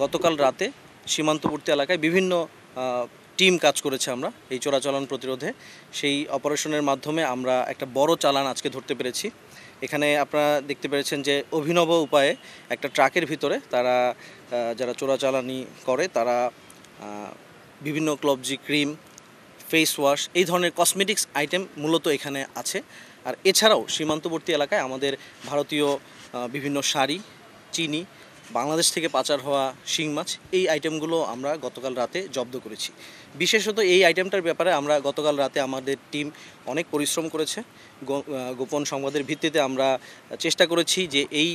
গতকাল রাতে সীমান্তবর্তী এলাকায় বিভিন্ন টিম কাজ করেছে আমরা এই চোরাচালান প্রতিরোধে। সেই অপারেশনের মাধ্যমে আমরা একটা বড় চালান আজকে ধরতে পেরেছি। এখানে আপনারা দেখতে পেরেছেন যে অভিনব উপায়ে একটা ট্রাকের ভিতরে তারা যারা চোরাচালানি করে তারা বিভিন্ন ক্লবজি ক্রিম, ফেস ওয়াশ এই ধরনের কসমেটিক্স আইটেম মূলত এখানে আছে। আর এছাড়াও সীমান্তবর্তী এলাকায় আমাদের ভারতীয় বিভিন্ন শাড়ি, চিনি, বাংলাদেশ থেকে পাচার হওয়া শিং মাছ এই আইটেমগুলো আমরা গতকাল রাতে জব্দ করেছি। বিশেষত এই আইটেমটার ব্যাপারে আমরা গতকাল রাতে আমাদের টিম অনেক পরিশ্রম করেছে। গোপন সংবাদের ভিত্তিতে আমরা চেষ্টা করেছি যে এই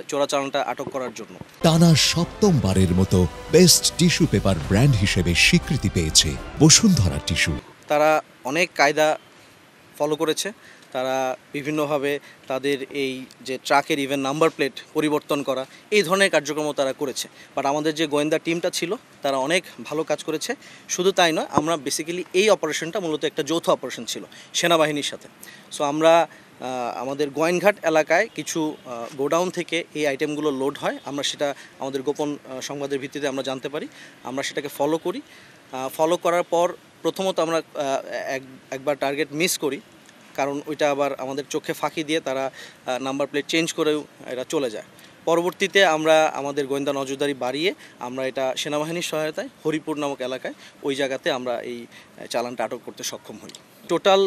চোরাচালানটা আটক করার জন্য। টানা সপ্তমবারের মতো বেস্ট টিস্যু পেপার ব্র্যান্ড হিসেবে স্বীকৃতি পেয়েছে বসুন্ধরা টিস্যু। তারা অনেক কায়দা ফলো করেছে। তারা বিভিন্নভাবে তাদের এই যে ট্রাকের ইভেন নাম্বার প্লেট পরিবর্তন করা এই ধরনের কার্যক্রম তারা করেছে। বাট আমাদের যে গোয়েন্দা টিমটা ছিল তারা অনেক ভালো কাজ করেছে। শুধু তাই নয়, আমরা বেসিক্যালি এই অপারেশনটা মূলত একটা যৌথ অপারেশন ছিল সেনাবাহিনীর সাথে। সো আমরা আমাদের গোয়েনঘাট এলাকায় কিছু গোডাউন থেকে এই আইটেমগুলো লোড হয়। আমরা সেটা আমাদের গোপন সংবাদের ভিত্তিতে আমরা জানতে পারি। আমরা সেটাকে ফলো করি। ফলো করার পর প্রথমত আমরা একবার টার্গেট মিস করি, কারণ ওইটা আবার আমাদের চোখে ফাঁকি দিয়ে তারা নাম্বার প্লেট চেঞ্জ করেও এটা চলে যায়। পরবর্তীতে আমরা আমাদের গোয়েন্দা নজরদারি বাড়িয়ে আমরা এটা সেনাবাহিনীর সহায়তায় হরিপুর নামক এলাকায় ওই জায়গাতে আমরা এই চালানটা আটক করতে সক্ষম হই। টোটাল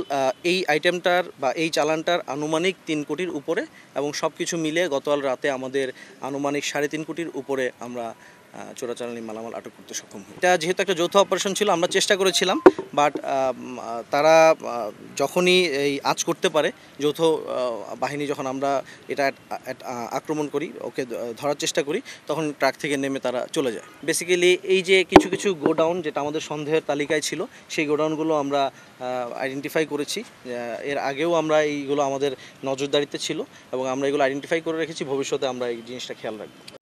এই আইটেমটার বা এই চালানটার আনুমানিক 3 কোটির উপরে, এবং সব কিছু মিলে গতকাল রাতে আমাদের আনুমানিক 3.5 কোটির উপরে আমরা চোরাচালানি মালামাল আটক করতে সক্ষম হই। এটা যেহেতু একটা যৌথ অপারেশন ছিল, আমরা চেষ্টা করেছিলাম, বাট তারা যখনই এই আঁচ করতে পারে যৌথ বাহিনী, যখন আমরা এটা আক্রমণ করি, ওকে ধরার চেষ্টা করি, তখন ট্রাক থেকে নেমে তারা চলে যায়। বেসিক্যালি এই যে কিছু কিছু গোডাউন যেটা আমাদের সন্দেহের তালিকায় ছিল, সেই গোডাউনগুলো আমরা আইডেন্টিফাই করেছি। এর আগেও আমরা এইগুলো আমাদের নজরদারিতে ছিল এবং আমরা এগুলো আইডেন্টিফাই করে রেখেছি। ভবিষ্যতে আমরা এই জিনিসটা খেয়াল রাখবো।